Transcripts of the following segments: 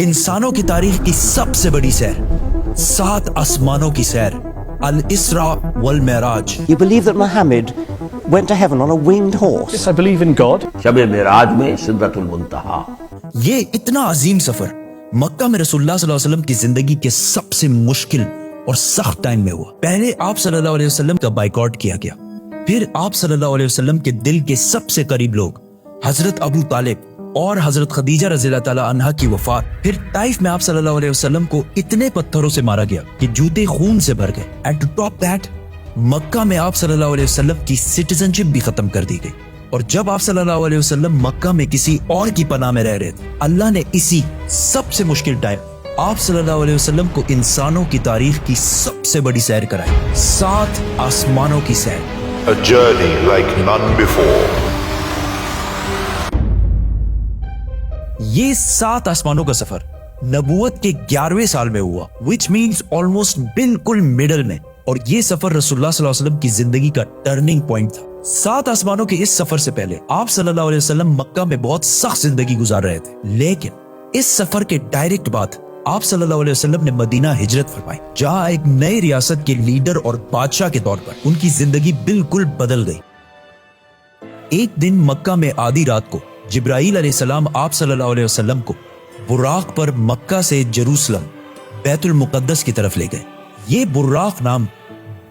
इंसानों की तारीख की सबसे बड़ी सैर, 7 आसमानों की सैर, अल इसरा वल Meraj. You believe that Muhammad went to heaven on a winged horse? Yes, I believe in God. शब मेराज में सिदरतुल मुंतहा। ये इतना अजीम सफर मक्का में रसूलुल्लाह सल्लल्लाहु अलैहि वसल्लम की जिंदगी के सबसे मुश्किल और सख्त टाइम में हुआ। पहले आप सल्लल्लाहु अलैहि वसल्लम का बाइकआउट किया गया, फिर आप सल्लल्लाहु अलैहि वसल्लम के दिल के सबसे करीब लोग हजरत अबू तालिब और हजरत खदीजा रज़ियल्लाहु ताला अन्हा की वफात, फिर ताइफ में आप सल्लल्लाहु अलैहि वसल्लम को इतने पत्थरों से मारा गया कि जूते खून से भर गए। एंड टू टॉप दैट, मक्का में आप सल्लल्लाहु अलैहि वसल्लम की सिटीजनशिप भी खत्म कर दी गई। और जब आप सल्लल्लाहु अलैहि वसल्लम मक्का में किसी और की पनाह में रह रहे थे, अल्लाह ने इसी सबसे मुश्किल टाइम आप सल्लल्लाहु अलैहि वसल्लम को इंसानों की तारीख की सबसे बड़ी सैर कराई, 7 आसमानों की सैर। A journey like none before. ये 7 आसमानों का सफर नबूवत के 11वें साल में हुआ, विच मीन्स ऑलमोस्ट बिल्कुल मिडल में। और ये सफर रसूलुल्लाह सल्लल्लाहु अलैहि वसल्लम की जिंदगी का टर्निंग पॉइंट था। 7 आसमानों के इस सफर से पहले आप सल्लल्लाहु अलैहि वसल्लम मक्का में बहुत सख्त जिंदगी गुजार रहे थे, लेकिन इस सफर के डायरेक्ट बाद आप सल्लल्लाहु अलैहि वसल्लम ने मदीना हिजरत फरमाई, जहां एक नई रियासत के लीडर और बादशाह के तौर पर उनकी जिंदगी बिल्कुल बदल गई। एक दिन मक्का में आधी रात को जिब्राईल अलैहिस्सलाम आप सल्लल्लाहु अलैहि वसल्लम को बुर्राक पर मक्का से जेरूसलम बैतुल मुकद्दस की तरफ ले गए। ये बुर्राक नाम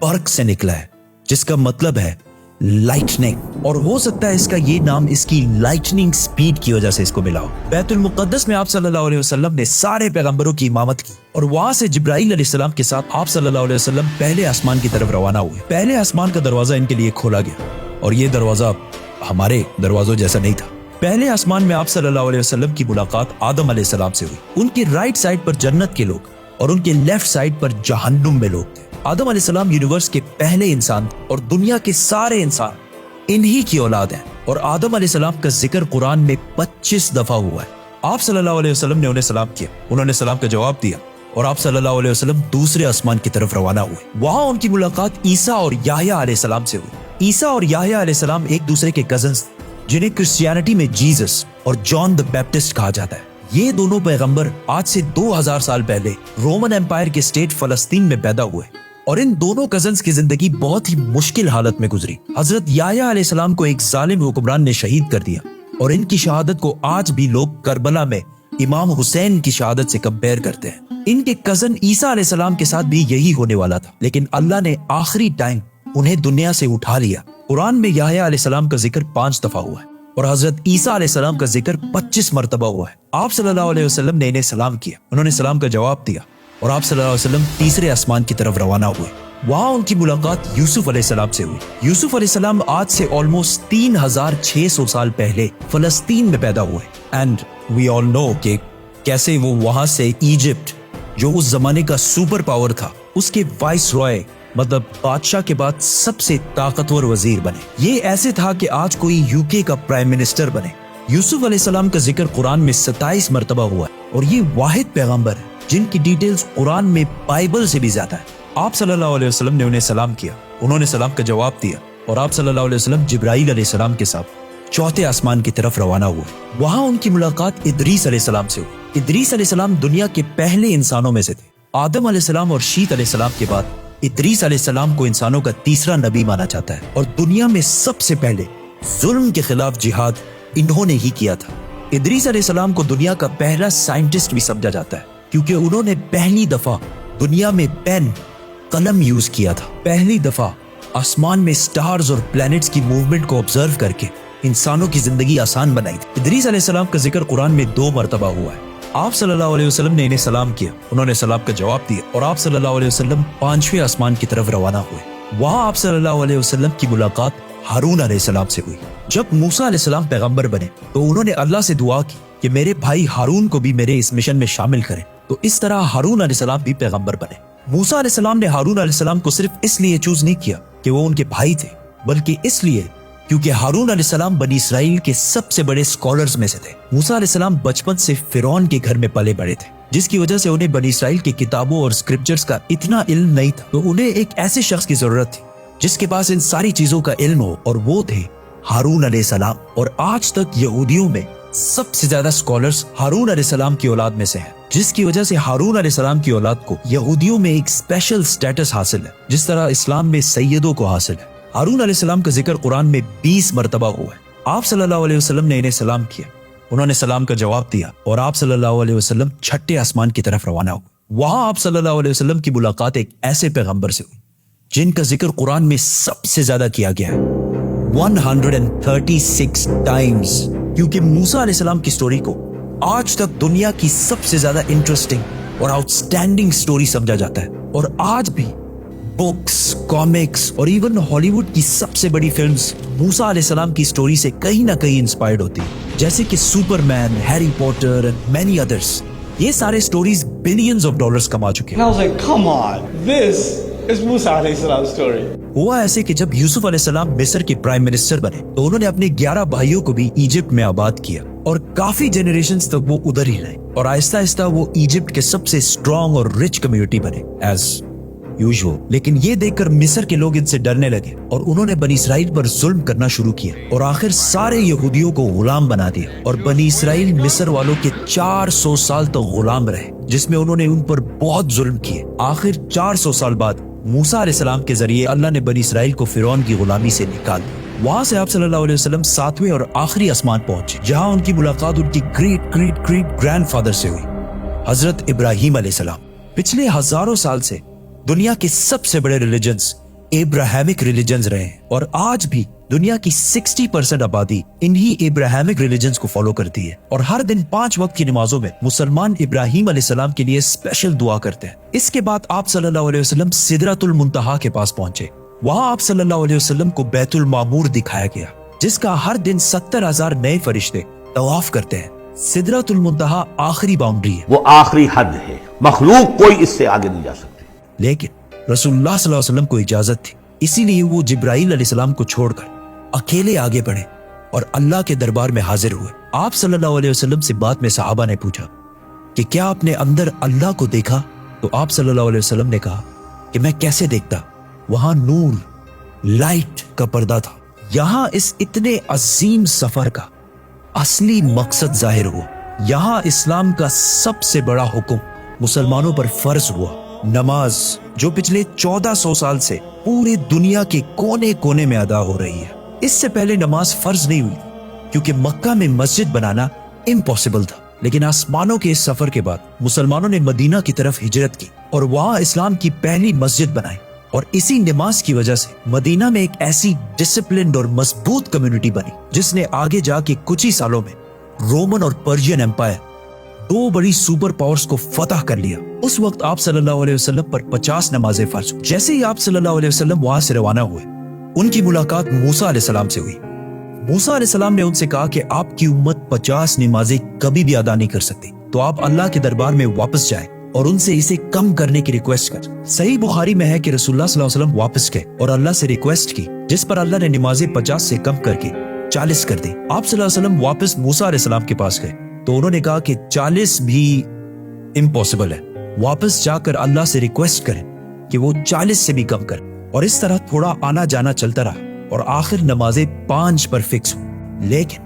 बर्क से निकला है, जिसका मतलब है लाइटनिंग, और हो सकता है इसका ये नाम इसकी लाइटनिंग स्पीड की वजह से इसको मिला हो। बैतुल मुकद्दस में आप सल्लल्लाहु अलैहि वसल्लम ने सारे पैगंबरों की इमामत की, और वहां से जिब्राईल अलैहिस्सलाम के साथ आप सल्लल्लाहु अलैहि वसल्लम पहले आसमान की तरफ रवाना हुए। पहले आसमान का दरवाजा इनके लिए खोला गया, और ये दरवाजा हमारे दरवाजों जैसा नहीं था। पहले आसमान में आप सल्लल्लाहु अलैहि वसल्लम की मुलाकात आदम अलैहिस्सलाम से हुई। उनके राइट साइड पर जन्नत के लोग और उनके लेफ्ट साइड पर जहन्नुम में लोग थे। आदम अलैहिस्सलाम यूनिवर्स के पहले इंसान थे, और दुनिया के सारे इंसान इन्हीं की औलाद हैं। और आदम अलैहिस्सलाम का जिक्र कुरान में 25 दफा हुआ है। आप सल्लल्लाहु अलैहि वसल्लम ने उन्हें सलाम किया, उन्होंने सलाम का जवाब दिया, और आप सल्लल्लाहु अलैहि वसल्लम दूसरे आसमान की तरफ रवाना हुए। वहां उनकी मुलाकात ईसा और याह्या अलैहिस्सलाम से हुई। ईसा और याह्या अलैहिस्सलाम एक दूसरे के कजन्स थे, जिन्हें क्रिश्चियनिटी में जीसस और जॉन द बैप्टिस्ट कहा जाता है। ये दोनों पैगंबर आज से 2000 साल पहले रोमन एम्पायर के स्टेट फलस्तीन में पैदा हुए, और इन दोनों कजन्स की जिंदगी बहुत ही मुश्किल हालत में गुजरी। हजरत याह्या अलैहिस्सलाम को एक जालिम हुक्मरान ने शहीद कर दिया, और इनकी शहादत को आज भी लोग करबला में इमाम हुसैन की शहादत से कंपेयर करते हैं। इनके कजन ईसा अलैहिस्सलाम के साथ भी यही होने वाला था, लेकिन अल्लाह ने आखिरी टाइम उन्हें दुनिया से उठा लिया। कुरान में याह्या अलैहिस्सलाम का जिक्र 5 दफा हुआ है, और हजरत ईसा अलैहिस्सलाम का जिक्र 25 मरतबा हुआ है। आप सल्लल्लाहु अलैहि वसल्लम ने इन्हें सलाम किया, उन्होंने सलाम का जवाब दिया, और आप सल्लल्लाहु अलैहि वसल्लम तीसरे आसमान की तरफ रवाना हुए। वहां उनकी मुलाकात यूसुफ अलैहिस्सलाम से हुई। यूसुफ अलैहिस्सलाम आज से ऑलमोस्ट 3600 साल पहले फलस्तीन में पैदा हुए, एंड वी ऑल नो कि कैसे वो वहां से इजिप्ट, जो उस जमाने का सुपर पावर था, उसके वाइस रॉय मतलब बादशाह के बाद सबसे ताकतवर वजीर बने। ये ऐसे था कि आज कोई यूके का प्राइम मिनिस्टर बने। यूसुफ अलैहिस्सलाम का जिक्र कुरान में 27 मरतबा हुआ है, और ये वाहिद पैगंबर है जिनकी डिटेल्स कुरान में बाइबल से भी ज्यादा है। आप सल्लल्लाहु अलैहि वसल्लम ने उन्हें सलाम किया, उन्होंने सलाम का जवाब दिया, और आप सल्लल्लाहु अलैहि वसल्लम जिब्राईल अलैहिस्सलाम के साथ चौथे आसमान की तरफ रवाना हुए। वहां उनकी मुलाकात इदरीस अलैहिस्सलाम से हुई। इदरीस अलैहिस्सलाम दुनिया के पहले इंसानों में से थे। आदम अलैहिस्सलाम और शीत अलैहिस्सलाम के बाद इदरीस अलैहिस्सलाम को इंसानों का तीसरा नबी माना जाता है, और दुनिया में सबसे पहले जुल्म के खिलाफ जिहाद इन्होंने ही किया था। इदरीस अलैहिस्सलाम को दुनिया का पहला साइंटिस्ट भी समझा जाता है, क्योंकि उन्होंने पहली दफा दुनिया में पेन कलम यूज किया था। पहली दफा आसमान में स्टार्स और प्लैनेट्स की मूवमेंट को ऑब्जर्व करके इंसानों की जिंदगी आसान बनाई थी। इदरीस अलैहिस्सलाम का जिक्र कुरान में 2 मरतबा हुआ है। आप सल्लल्लाहु अलैहि वसल्लम ने इन्हें सलाम किया, उन्होंने सलाम का जवाब दिया, और आप सल्लल्लाहु अलैहि वसल्लम 5वें आसमान की तरफ रवाना हुए। वहां आप सल्लल्लाहु अलैहि वसल्लम की मुलाकात हारून अलैहिस्सलाम से हुई। जब मूसा अलैहिस्सलाम पैगंबर बने, तो उन्होंने अल्लाह से दुआ की कि मेरे भाई हारून को भी मेरे इस मिशन में शामिल करें। तो इस तरह हारून अलैहिस्सलाम भी पैगंबर बने। मूसा अलैहिस्सलाम ने हारून अलैहिस्सलाम को सिर्फ इसलिए चूज नहीं किया कि वो उनके भाई थे, बल्कि इसलिए क्योंकि हारून अलैहिस्सलाम बनी इसराइल के सबसे बड़े स्कॉलर्स में से थे। मूसा अलैहिस्सलाम बचपन से फिरौन के घर में पले बड़े थे, जिसकी वजह से उन्हें बनी इसराइल की किताबों और स्क्रिप्चर्स का इतना इल्म नहीं था। तो उन्हें एक ऐसे शख्स की जरूरत थी जिसके पास इन सारी चीजों का इल्म हो, और वो थे हारून अलैहिस्सलाम। और आज तक यहूदियों में सबसे ज्यादा स्कॉलर्स हारून अलैहिस्सलाम की औलाद में से हैं, जिसकी वजह से हारून अलैहिस्सलाम की औलाद को यहूदियों में एक स्पेशल स्टेटस हासिल है, जिस तरह इस्लाम में सैयदों को हासिल है। हारून अलैहिस्सलाम का जिक्र कुरान में 20 मरतबा हुआ है। आप सल्लल्लाहु अलैहि वसल्लम ने इन्हें सलाम किया, उन्होंने सलाम का जवाब दिया और आप सल्लल्लाहु अलैहि वसल्लम छठे आसमान की तरफ रवाना हुए। वहां आप सल्लल्लाहु अलैहि वसल्लम की मुलाकात एक ऐसे पैगंबर से हुई जिनका जिक्र कुरान में सबसे ज्यादा किया गया है, 136 टाइम्स, क्योंकि मूसा अलैहिस्सलाम की स्टोरी को आज तक दुनिया की सबसे ज्यादा इंटरेस्टिंग और आउटस्टैंडिंग स्टोरी समझा जाता है। और आज भी बुक्स, कॉमिक्स और इवन हॉलीवुड की सबसे बड़ी फिल्म्स मूसा अलैहिस्सलाम की स्टोरी से कहीं ना कहीं इंस्पायर्ड होती है, जैसे कि Superman, Harry Potter and many others. ये सारे स्टोरीज बिलियंस ऑफ डॉलर्स कमा चुके हैं। And I was like, come on, this is Musa alayhi salam's story. हुआ ऐसे कि जब यूसुफ अलैहिस्सलाम मिस्र के प्राइम मिनिस्टर बने तो उन्होंने अपने 11 भाइयों को भी इजिप्ट में आबाद किया और काफी जनरेशंस तक वो उधर ही रहे और आहिस्ता आहिस्ता वो इजिप्ट के सबसे स्ट्रॉन्ग और रिच कम्युनिटी बने एज यूजुअल। लेकिन ये देखकर मिस्र के लोग इनसे डरने लगे और उन्होंने बनी इसराइल पर जुल्म करना शुरू किया और आखिर सारे यहूदियों को गुलाम बना दिया और बनी इसराइल मिस्र वालों के 400 साल तक गुलाम रहे, जिसमें उन्होंने उन पर बहुत जुल्म किए। आखिर 400 साल बाद मूसा अलैहिस्सलाम के जरिए अल्लाह ने बनी इसराइल को फिरौन की गुलामी से निकाल दिया। वहां से आप सल्लल्लाहु अलैहि वसल्लम 7वें और आखिरी आसमान पहुंचे, जहां उनकी मुलाकात उनकी ग्रेट ग्रेट ग्रेट ग्रैंडफादर से हुई, हजरत इब्राहिम अलैहिस्सलाम। पिछले हजारों साल से दुनिया के सबसे बड़े रिलीजन्स एब्राहमिक रिलीजन्स रहे हैं और आज भी दुनिया की 60% आबादी इन्हीं एब्राहमिक रिलीजन्स को फॉलो करती है। और हर दिन 5 वक्त की नमाजों में मुसलमान इब्राहिम अलैहिस्सलाम के लिए स्पेशल दुआ करते हैं। इसके बाद आप सल्लल्लाहु अलैहि वसल्लम सिदरतुल मुंतहा के पास पहुंचे। वहां आप सल्लल्लाहु अलैहि वसल्लम को बैतुल मामूर दिखाया गया, जिसका हर दिन 70,000 नए फरिश्ते तवाफ करते हैं। सिदरतुल मुंतहा आखिरी बाउंड्री है, वो आखिरी हद है, मखलूक कोई इससे आगे नहीं जा सकती। लेकिन रसूलुल्लाह सल्लल्लाहु अलैहि वसल्लम को इजाजत थी, इसीलिए वो जिब्राइल अलैहिस्सलाम को छोड़कर अकेले आगे बढ़े और अल्लाह के दरबार में हाजिर हुए। आप सल्लल्लाहु अलैहि वसल्लम से बाद में सहाबा ने पूछा कि क्या आपने अंदर अल्लाह को देखा? तो आप सल्लल्लाहु अलैहि वसल्लम ने कहा कि मैं कैसे देखता, वहां नूर, लाइट का पर्दा था। यहां इस इतने अजीम सफर का असली मकसद जाहिर हुआ। यहां इस्लाम का सबसे बड़ा हुक्म मुसलमानों पर फर्ज हुआ, नमाज, जो पिछले 1400 साल से पूरे दुनिया के कोने कोने में अदा हो रही है। इससे पहले नमाज फर्ज नहीं हुई क्योंकि मक्का में मस्जिद बनाना इम्पॉसिबल था। लेकिन आसमानों के इस सफर के बाद मुसलमानों ने मदीना की तरफ हिजरत की और वहां इस्लाम की पहली मस्जिद बनाई और इसी नमाज की वजह से मदीना में एक ऐसी डिसिप्लिन्ड और मजबूत कम्युनिटी बनी जिसने आगे जाके कुछ ही सालों में रोमन और पर्शियन एम्पायर, 2 बड़ी सुपर पावर्स को फतह कर लिया। उस वक्त आप सल्लल्लाहु अलैहि वसल्लम पर 50 नमाजें फर्ज हुई। जैसे ही आप सल्लल्लाहु अलैहि वसल्लम वहां से रवाना हुए, उनकी मुलाकात मूसा अलैहिस्सलाम से हुई। मूसा अलैहिस्सलाम ने उनसे कहा कि आपकी उम्मत 50 नमाजें कभी भी अदा नहीं कर सकती, तो आप अल्लाह के दरबार में वापस जाएं और उनसे इसे कम करने की रिक्वेस्ट कर। सही बुखारी में है कि रसूलुल्लाह सल्लल्लाहु अलैहि वसल्लम वापस गए और अल्लाह से रिक्वेस्ट की, जिस पर अल्लाह ने नमाजें 50 से कम करके 40 कर दी। आप सल्लल्लाहु अलैहि वसल्लम वापस मूसा अलैहिस्सलाम के पास गए तो उन्होंने कहा कि 40 भी इम्पॉसिबल है, वापस जाकर अल्लाह से रिक्वेस्ट करें कि वो 40 से भी कम कर। और इस तरह थोड़ा आना जाना चलता रहा और आखिर नमाजें 5 पर फिक्स हुई। लेकिन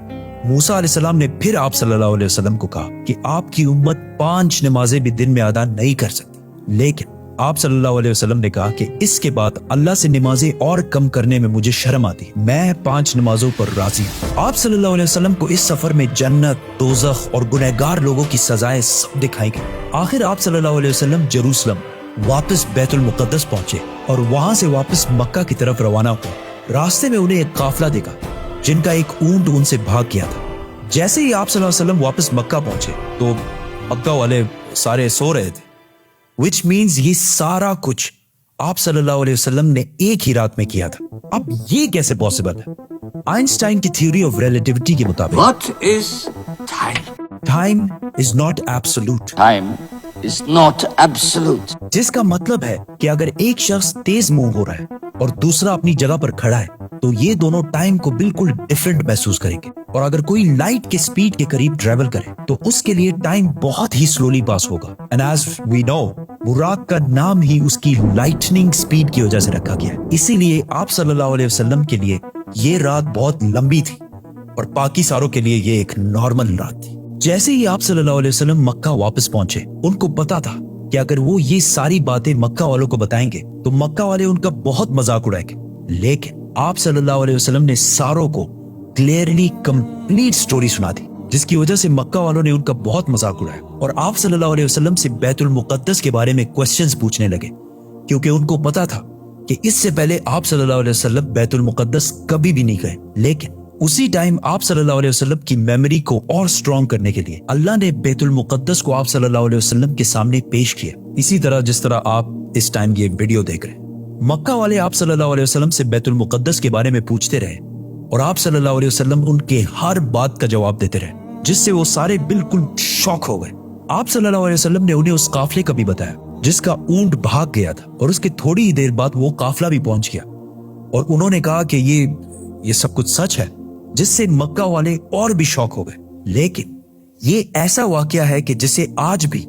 मूसा अलैहिस्सलाम ने फिर आप सल्लल्लाहु अलैहि वसल्लम को कहा कि आपकी उम्मत 5 नमाजें भी दिन में अदा नहीं कर सकती। लेकिन आप सल्लल्लाहु अलैहि वसल्लम ने कहा कि इसके बाद अल्लाह से नमाजें और कम करने में मुझे शर्म आती, मैं 5 नमाजों पर राजी हूँ। आप सल्लल्लाहु अलैहि वसल्लम को इस सफर में जन्नत, दोज़ख और गुनहगार लोगों की सजाएं सब दिखाई गई। आखिर आप सल्लल्लाहु अलैहि वसल्लम जेरूसलम वापस बैतुल मुक़द्दस पहुंचे और वहां से वापस मक्का की तरफ रवाना हुए। रास्ते में उन्हें एक काफिला दिखा जिनका एक ऊंट उनसे भाग गया था। जैसे ही आप सल्लल्लाहु अलैहि वसल्लम वापस मक्का पहुंचे तो मक्का वाले सारे सो रहे थे, which means ये सारा कुछ आप सल्लल्लाहु अलैहि वसल्लम ने एक ही रात में किया था। अब ये कैसे पॉसिबल है? आइंस्टाइन की थ्योरी ऑफ रिलेटिविटी के मुताबिक What is time? Time is not absolute, Time is not absolute. जिसका मतलब है कि अगर एक शख्स तेज मूव हो रहा है और दूसरा अपनी जगह पर खड़ा है तो ये दोनों टाइम को बिल्कुल डिफरेंट महसूस करेंगे। और अगर कोई लाइट के स्पीड के करीब ट्रेवल करे तो उसके लिए टाइम बहुत ही स्लोली पास होगा। एंड एज वी नो, बुराक का नाम ही उसकी लाइटनिंग स्पीड की वजह से रखा गया है। इसीलिए आप सल्लल्लाहु अलैहि वसल्लम के लिए ये रात बहुत लंबी थी और बाकी सारों के लिए ये एक नॉर्मल रात थी। जैसे ही आप सल्लल्लाहु अलैहि वसल्लम मक्का वापस पहुंचे, उनको पता था कि अगर वो ये सारी बातें मक्का वालों को बताएंगे तो मक्का वाले उनका बहुत मजाक उड़ाएंगे। लेकिन आप सल्लल्लाहु अलैहि वसल्लम ने सारों को क्लियरली कंप्लीट स्टोरी सुना दी, जिसकी वजह से मक्का वालों ने उनका बहुत मजाक उड़ाया और आप सल्लल्लाहु अलैहि वसल्लम से बैतुल मुक़द्दस के बारे में क्वेश्चंस पूछने लगे, क्योंकि उनको पता था कि इससे पहले आप सल्लल्लाहु अलैहि वसल्लम बैतुल मुक़द्दस कभी भी नहीं गए। लेकिन उसी टाइम आप सल्लल्लाहु अलैहि वसल्लम की मेमोरी को और स्ट्रॉन्ग करने के लिए अल्लाह ने बैतुल मुक़द्दस को आप सल्लल्लाहु अलैहि वसल्लम के सामने पेश किया, इसी तरह जिस तरह आप इस टाइम ये वीडियो देख रहे हैं। मक्का वाले आप सल्लल्लाहु अलैहि वसल्लम से बैतुल मुक़द्दस के बारे में पूछते रहे और आप सल्लल्लाहु अलैहि वसल्लम उनके हर बात का जवाब देते रहे, जिससे वो सारे बिल्कुल शॉक हो गए। आप सल्लल्लाहु अलैहि वसल्लम ने उन्हें उस काफले का भी बताया जिसका ऊंट भाग गया था और उसके थोड़ी ही देर बाद वो काफला भी पहुंच गया, और उन्होंने कहा कि ये सब कुछ सच है, जिससे मक्का वाले और भी शॉक हो गए। लेकिन ये ऐसा वाकया है कि जिसे आज भी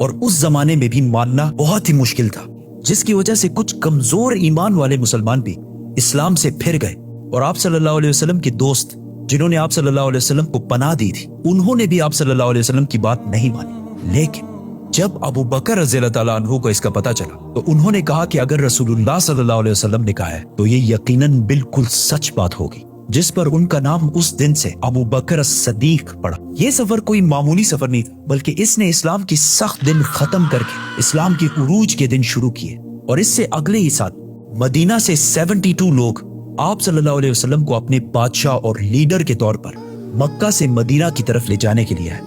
और उस जमाने में भी मानना बहुत ही मुश्किल था, जिसकी वजह से कुछ कमजोर ईमान वाले मुसलमान भी इस्लाम से फिर गए और आप सल्लल्लाहु अलैहि वसल्लम के दोस्त जिन्होंने आप सल्लल्लाहु अलैहि वसल्लम को पनाह दी थी, उन्होंने भी आप सल्लल्लाहु अलैहि वसल्लम की बात नहीं मानी। लेकिन जब अबू बकर रज़ियल्लाहु ताला अन्हु को इसका पता चला तो उन्होंने कहा कि अगर रसूलुल्लाह सल्लल्लाहु अलैहि वसल्लम ने कहा है तो ये यकीनन बिल्कुल सच बात होगी, जिस पर उनका नाम उस दिन से अबू बकर as-सदीक पड़ा। ये सफर कोई मामूली सफर नहीं था, बल्कि इसने इस्लाम की सख्त दिन खत्म करके इस्लाम के उरूज के दिन शुरू किए, और इससे अगले ही साल मदीना से 72 लोग आप सल्लल्लाहु अलैहि वसल्लम को अपने बादशाह और लीडर के तौर पर मक्का से मदीना की तरफ ले जाने के लिए आए।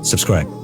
सब्सक्राइब।